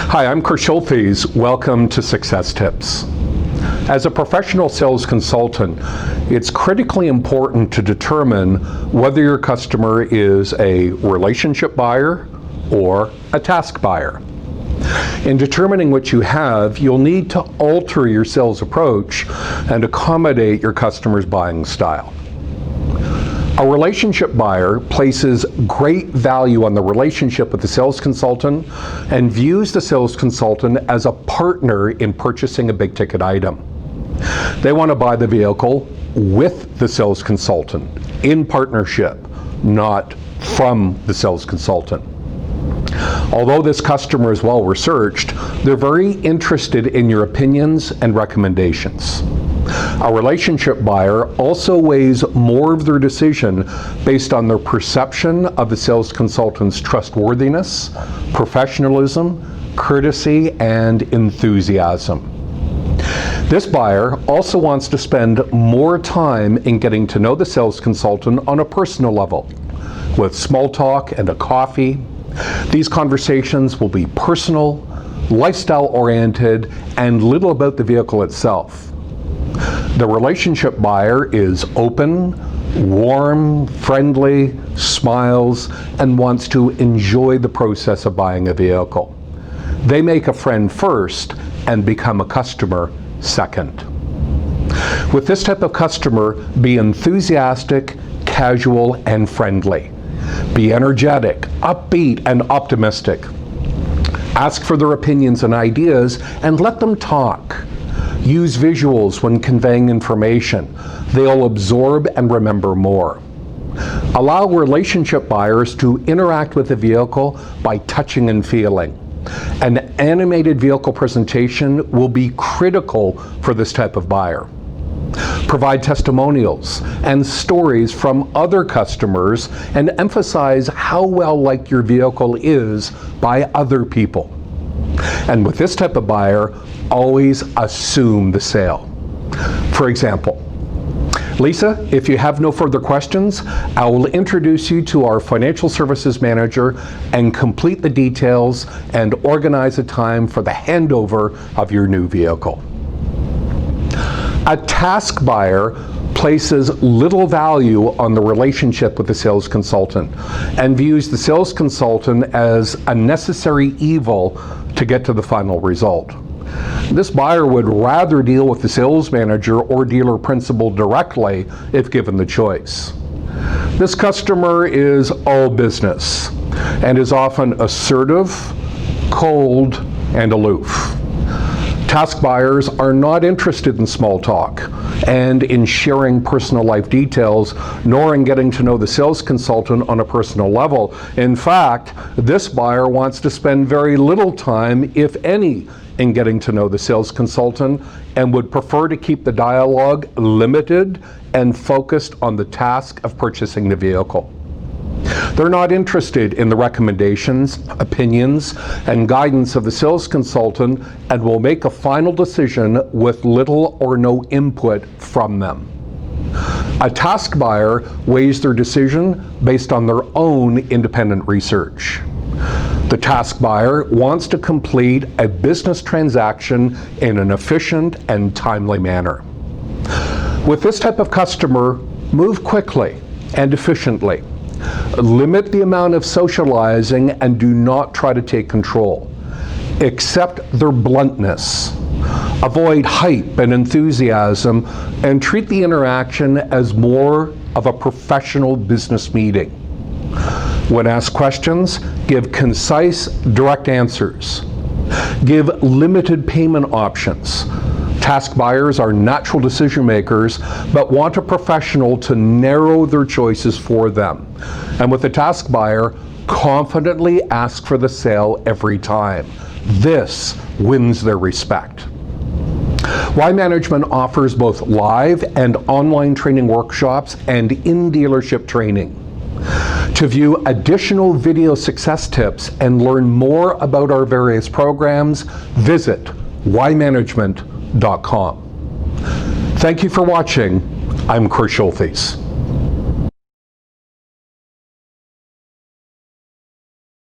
Hi, I'm Schulthies. Welcome to Success Tips. As a professional sales consultant, it's critically important to determine whether your customer is a relationship buyer or a task buyer. In determining what you have, you'll need to alter your sales approach and accommodate your customer's buying style. A relationship buyer places great value on the relationship with the sales consultant and views the sales consultant as a partner in purchasing a big ticket item. They want to buy the vehicle with the sales consultant, in partnership, not from the sales consultant. Although this customer is well researched, they're very interested in your opinions and recommendations. A relationship buyer also weighs more of their decision based on their perception of the sales consultant's trustworthiness, professionalism, courtesy, and enthusiasm. This buyer also wants to spend more time in getting to know the sales consultant on a personal level, with small talk and a coffee. These conversations will be personal, lifestyle-oriented, and little about the vehicle itself. The relationship buyer is open, warm, friendly, smiles, and wants to enjoy the process of buying a vehicle. They make a friend first and become a customer second. With this type of customer, be enthusiastic, casual, and friendly. Be energetic, upbeat, and optimistic. Ask for their opinions and ideas and let them talk. Use visuals when conveying information. They'll absorb and remember more. Allow relationship buyers to interact with the vehicle by touching and feeling. An animated vehicle presentation will be critical for this type of buyer. Provide testimonials and stories from other customers and emphasize how well liked your vehicle is by other people. And with this type of buyer, always assume the sale. For example, Lisa, if you have no further questions, I will introduce you to our financial services manager and complete the details and organize a time for the handover of your new vehicle. A task buyer places little value on the relationship with the sales consultant and views the sales consultant as a necessary evil to get to the final result. This buyer would rather deal with the sales manager or dealer principal directly if given the choice. This customer is all business and is often assertive, cold, and aloof. Task buyers are not interested in small talk and in sharing personal life details, nor in getting to know the sales consultant on a personal level. In fact, this buyer wants to spend very little time, if any, in getting to know the sales consultant and would prefer to keep the dialogue limited and focused on the task of purchasing the vehicle. They're not interested in the recommendations, opinions, and guidance of the sales consultant and will make a final decision with little or no input from them. A task buyer weighs their decision based on their own independent research. The task buyer wants to complete a business transaction in an efficient and timely manner. With this type of customer, move quickly and efficiently. Limit the amount of socializing and do not try to take control. Accept their bluntness. Avoid hype and enthusiasm and treat the interaction as more of a professional business meeting. When asked questions, give concise, direct answers. Give limited payment options. Task buyers are natural decision makers, but want a professional to narrow their choices for them. And with a task buyer, confidently ask for the sale every time. This wins their respect. Wye Management offers both live and online training workshops and in-dealership training. To view additional video success tips and learn more about our various programs, visit wyemanagement.com. Thank you for watching. I'm Schulthies.